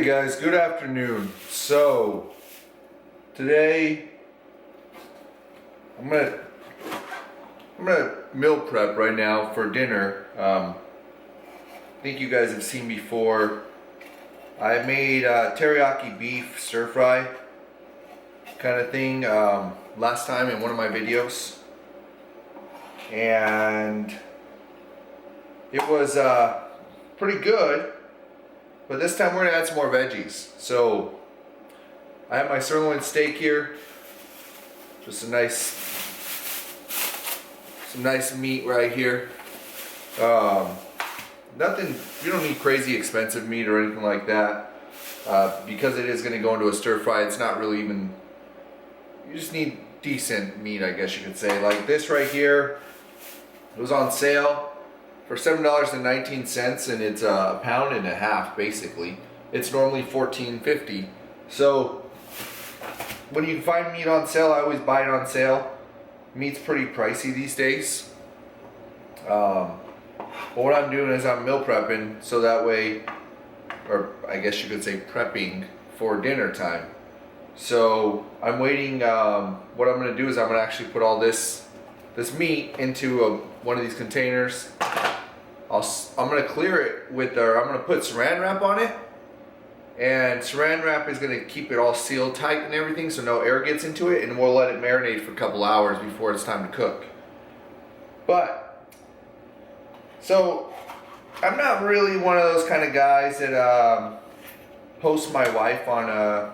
Hey guys, good afternoon. So today I'm gonna meal prep right now for dinner. I think you guys have seen before. I made teriyaki beef stir fry kind of thing last time in one of my videos, and it was pretty good. But this time we're gonna add some more veggies. So I have my sirloin steak here. Just some nice meat right here. Nothing, you don't need crazy expensive meat or anything like that. Because it is gonna go into a stir fry, it's not really even, you just need decent meat, I guess you could say. Like this right here, it was on sale for $7.19, and it's a pound and a half basically. It's normally $14.50. So when you find meat on sale, I always buy it on sale. Meat's pretty pricey these days. But what I'm doing is I'm meal prepping so that way, or I guess you could say prepping for dinner time. So I'm waiting. What I'm going to do is I'm going to actually put all this meat into one of these containers. I'm going to clear it with, I'm going to put saran wrap on it, and saran wrap is going to keep it all sealed tight and everything so no air gets into it, and we'll let it marinate for a couple hours before it's time to cook. But so I'm not really one of those kind of guys that post my wife on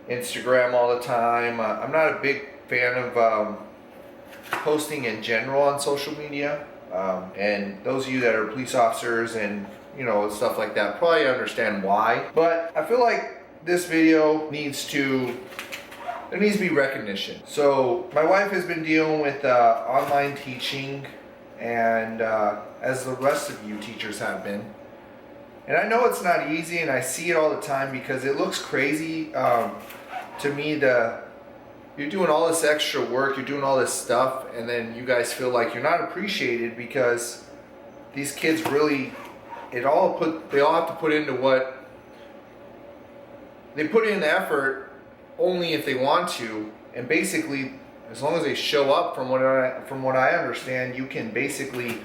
Instagram all the time. I'm not a big fan of posting in general on social media. And those of you that are police officers and stuff like that probably understand why. But I feel like this video needs to be recognition. So my wife has been dealing with online teaching, and as the rest of you teachers have been. And I know it's not easy, and I see it all the time because it looks crazy to me. You're doing all this extra work, you're doing all this stuff, and then you guys feel like you're not appreciated because these kids really, they all have to put into what they put in the effort only if they want to, and basically as long as they show up, from what I understand, you can basically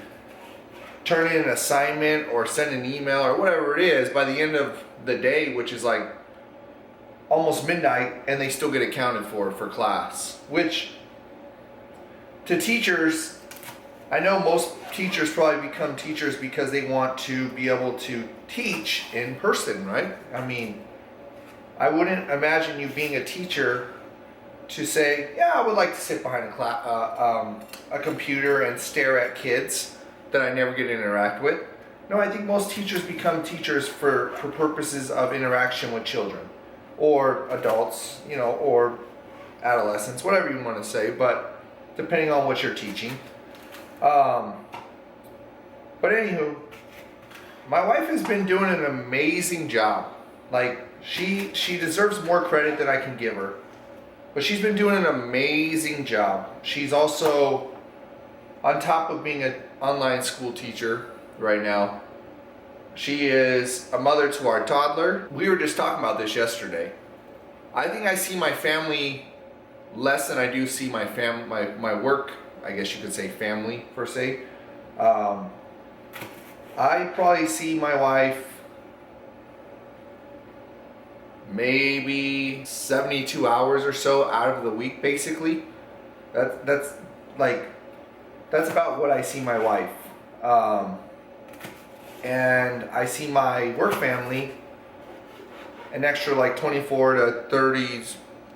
turn in an assignment or send an email or whatever it is by the end of the day, which is like almost midnight, and they still get accounted for class. Which to teachers, I know most teachers probably become teachers because they want to be able to teach in person, right? I mean, I wouldn't imagine you being a teacher to say, yeah, I would like to sit behind a computer and stare at kids that I never get to interact with. No, I think most teachers become teachers for purposes of interaction with children or adults, or adolescents, whatever you want to say, but depending on what you're teaching. But anywho, my wife has been doing an amazing job. Like, she deserves more credit than I can give her, but she's been doing an amazing job. She's also, on top of being an online school teacher right now, she is a mother to our toddler. We were just talking about this yesterday. I think I see my family less than I do see my work, I guess you could say family per se. I probably see my wife maybe 72 hours or so out of the week, basically. That's about what I see my wife. And I see my work family an extra like 24 to 30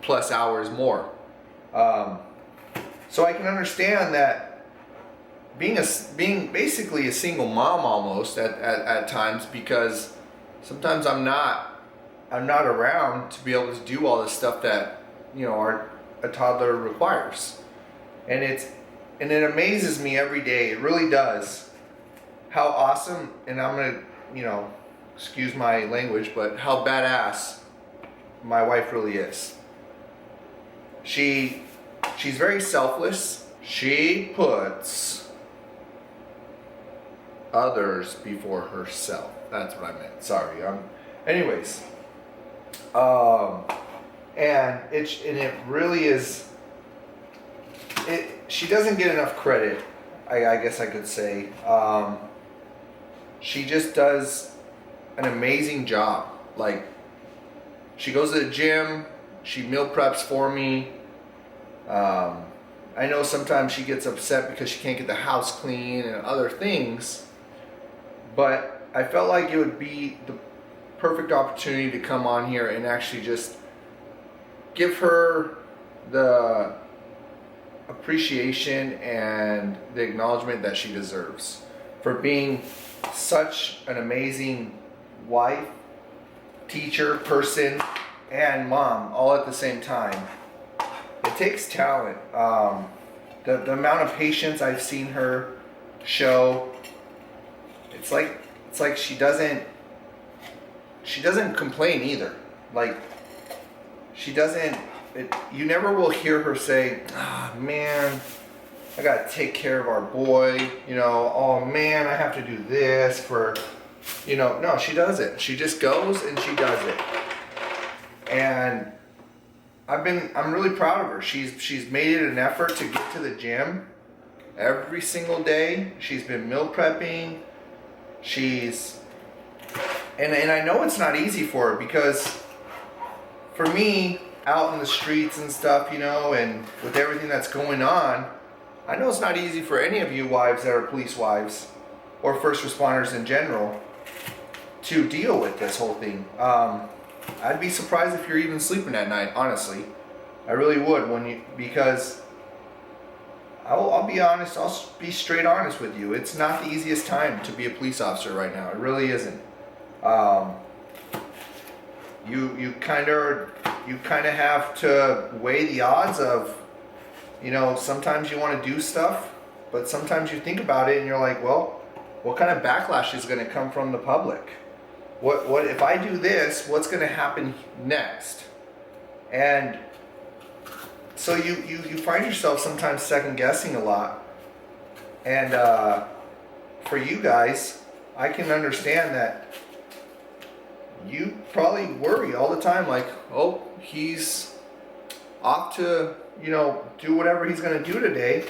plus hours more. So I can understand that being basically a single mom almost at times, because sometimes I'm not around to be able to do all the stuff that a toddler requires, and it amazes me every day. It really does. How awesome, and I'm gonna, excuse my language, but how badass my wife really is. She's very selfless. She puts others before herself. That's what I meant. Sorry, Anyways, and it really is. She doesn't get enough credit. I guess I could say. She just does an amazing job. Like, she goes to the gym. She meal preps for me. I know sometimes she gets upset because she can't get the house clean and other things, but I felt like it would be the perfect opportunity to come on here and actually just give her the appreciation and the acknowledgement that she deserves for being such an amazing wife, teacher, person, and mom all at the same time. It takes talent. The amount of patience I've seen her show, it's like she doesn't complain either. Like, she doesn't. You never will hear her say, "Ah, man, I gotta take care of our boy." You know, "Oh man, I have to do this for," you know. No, she doesn't. She just goes and she does it. And I'm really proud of her. She's made it an effort to get to the gym every single day. She's been meal prepping. And I know it's not easy for her, because for me, out in the streets and stuff, you know, and with everything that's going on, I know it's not easy for any of you wives that are police wives or first responders in general to deal with this whole thing. I'd be surprised if you're even sleeping at night, honestly. I really would, because I'll be honest, I'll be straight honest with you. It's not the easiest time to be a police officer right now. It really isn't. You kind of have to weigh the odds of, you know, sometimes you want to do stuff, but sometimes you think about it and you're like, well, what kind of backlash is going to come from the public? What if I do this, what's going to happen next? And so you find yourself sometimes second guessing a lot. And for you guys, I can understand that you probably worry all the time, like, oh, he's off to, you know, do whatever he's going to do today,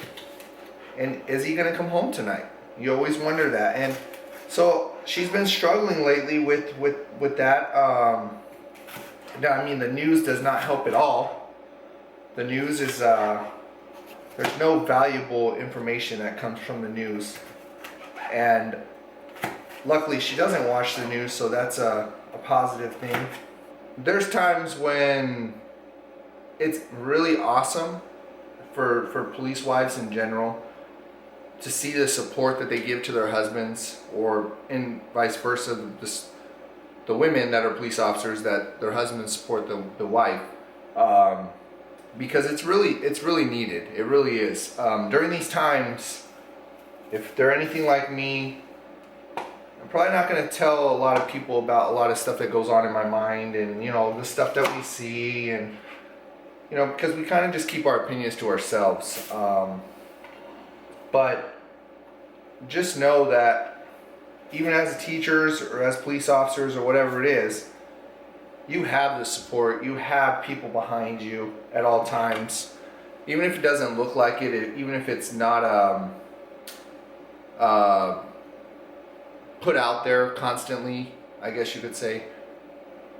and is he going to come home tonight? You always wonder that. And so she's been struggling lately with that. I mean, the news does not help at all. The news is there's no valuable information that comes from the news, and luckily she doesn't watch the news, so that's a positive thing. There's times when it's really awesome for police wives in general to see the support that they give to their husbands, or in vice versa, the women that are police officers, that their husbands support the wife, because it's really needed. It really is. During these times, if they're anything like me, I'm probably not going to tell a lot of people about a lot of stuff that goes on in my mind, and, you know, the stuff that we see, and, you know, because we kind of just keep our opinions to ourselves. But just know that even as teachers or as police officers or whatever it is, you have the support. You have people behind you at all times, even if it doesn't look like it, even if it's not put out there constantly, I guess you could say.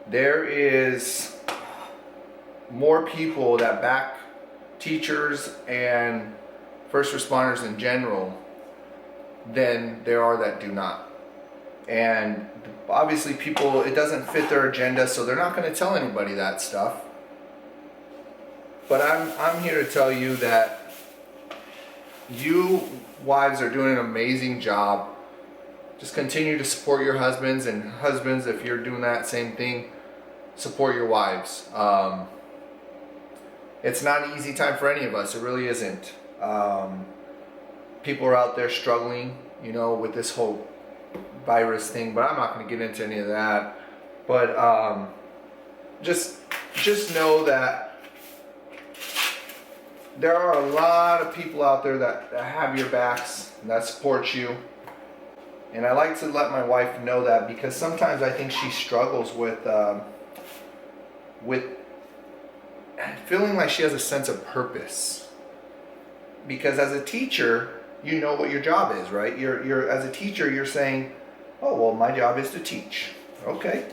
There is more people that back teachers and first responders in general than there are that do not. And obviously people, it doesn't fit their agenda, so they're not going to tell anybody that stuff. But I'm here to tell you that you wives are doing an amazing job. Just continue to support your husbands, and husbands, if you're doing that same thing, support your wives. It's not an easy time for any of us. It really isn't. People are out there struggling, you know, with this whole virus thing, but I'm not going to get into any of that. But just know that there are a lot of people out there that have your backs and that support you. And I like to let my wife know that, because sometimes I think she struggles with feeling like she has a sense of purpose. Because as a teacher, you know what your job is, right? You're as a teacher, you're saying, oh, well, my job is to teach. Okay,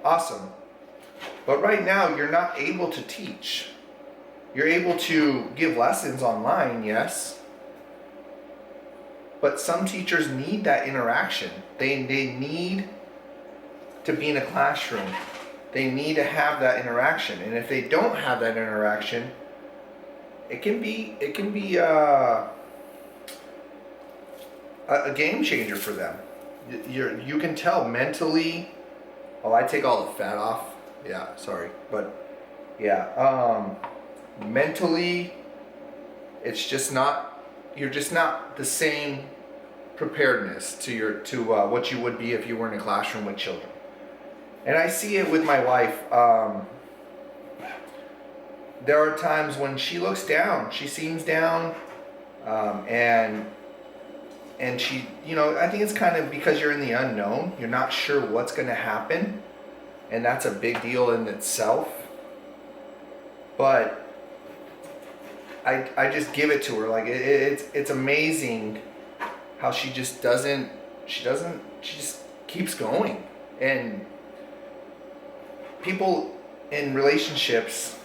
awesome. But right now, you're not able to teach. You're able to give lessons online, yes. But some teachers need that interaction. They need to be in a classroom. They need to have that interaction. And if they don't have that interaction, it can be a game changer for them. You can tell mentally. Oh, I take all the fat off. Yeah, sorry, but yeah, mentally, it's just not. You're just not the same preparedness to what you would be if you were in a classroom with children. And I see it with my wife. There are times when she looks down. She seems down, and she, I think it's kind of because you're in the unknown. You're not sure what's going to happen, and that's a big deal in itself. But I just give it to her. Like it's amazing how she just she just keeps going. And people in relationships,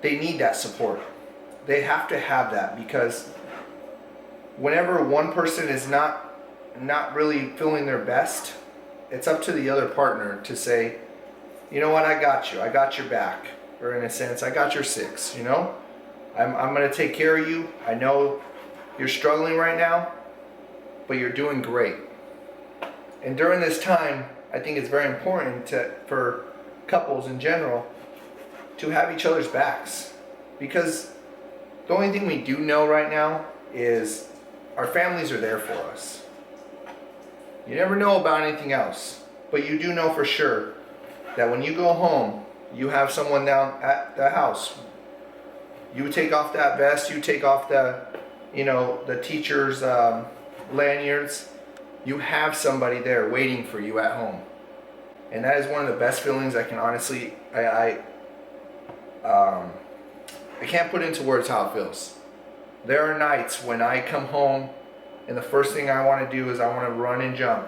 they need that support. They have to have that, because whenever one person is not really feeling their best, it's up to the other partner to say, you know what, I got you. I got your back. Or in a sense, I got your six, I'm going to take care of you. I know you're struggling right now, but you're doing great. And during this time, I think it's very important for couples in general to have each other's backs. Because the only thing we do know right now is our families are there for us. You never know about anything else, but you do know for sure that when you go home, you have someone down at the house. You take off that vest, you take off the teacher's lanyards. You have somebody there waiting for you at home. And that is one of the best feelings I can honestly, I can't put into words how it feels. There are nights when I come home and the first thing I want to do is I want to run and jump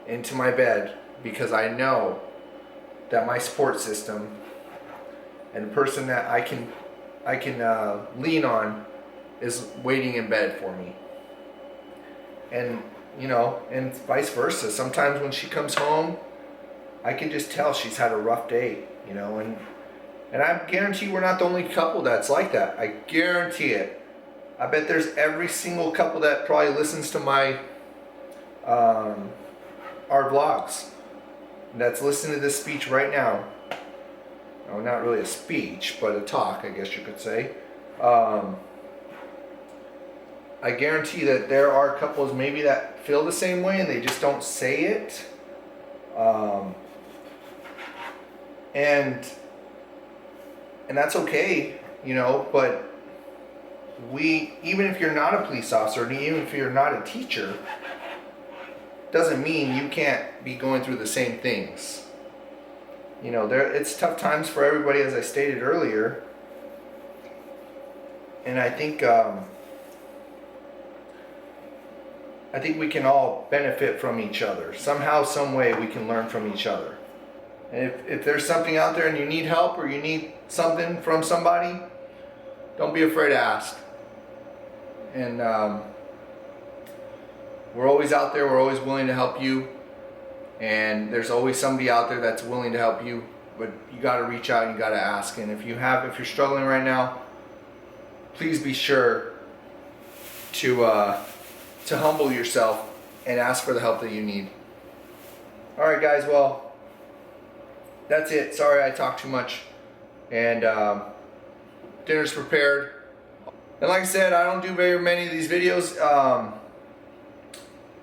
into my bed, because I know that my support system and the person that I can lean on is waiting in bed for me. And and vice versa. Sometimes when she comes home, I can just tell she's had a rough day, and I guarantee we're not the only couple that's like that. I guarantee it. I bet there's every single couple that probably listens to my our vlogs, that's listening to this speech right now. No, not really a speech, but a talk, I guess you could say. I guarantee that there are couples maybe that feel the same way and they just don't say it. And that's okay, but even if you're not a police officer, and even if you're not a teacher, doesn't mean you can't be going through the same things. It's tough times for everybody, as I stated earlier. And I think we can all benefit from each other. Somehow, some way, we can learn from each other. And if there's something out there and you need help or you need something from somebody, don't be afraid to ask. And we're always out there. We're always willing to help you. And there's always somebody out there that's willing to help you. But you got to reach out and you got to ask. And if you're struggling right now, please be sure to humble yourself and ask for the help that you need. All right, guys. Well, that's it. Sorry I talked too much. And dinner's prepared. And like I said, I don't do very many of these videos.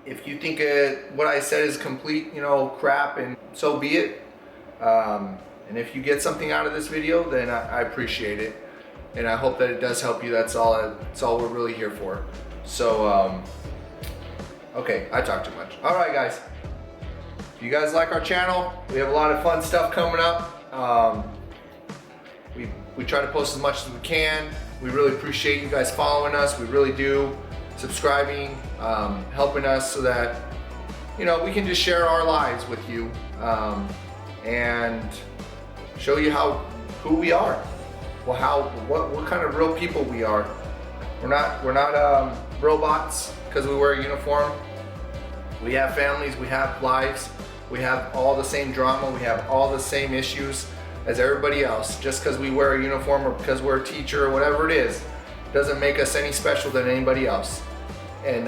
If you think what I said is complete, crap, and so be it. And if you get something out of this video, then I appreciate it. And I hope that it does help you. That's all we're really here for. So, Okay, I talk too much. All right, guys. If you guys like our channel, we have a lot of fun stuff coming up. We try to post as much as we can. We really appreciate you guys following us. We really do. Subscribing, helping us so that, you know, we can just share our lives with you and show you who we are. Well, what kind of real people we are. We're not robots because we wear a uniform. We have families, we have lives, we have all the same drama, we have all the same issues as everybody else. Just because we wear a uniform or because we're a teacher or whatever it is, doesn't make us any special than anybody else. And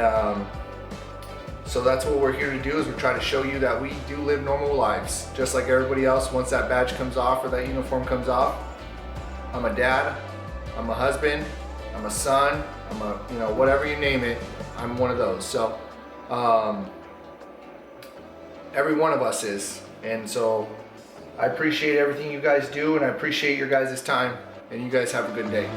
so that's what we're here to do, is we're trying to show you that we do live normal lives, just like everybody else. Once that badge comes off or that uniform comes off, I'm a dad, I'm a husband, I'm a son, I'm a, you know, whatever you name it, I'm one of those. So every one of us is. And so I appreciate everything you guys do, and I appreciate your guys' time, and you guys have a good day.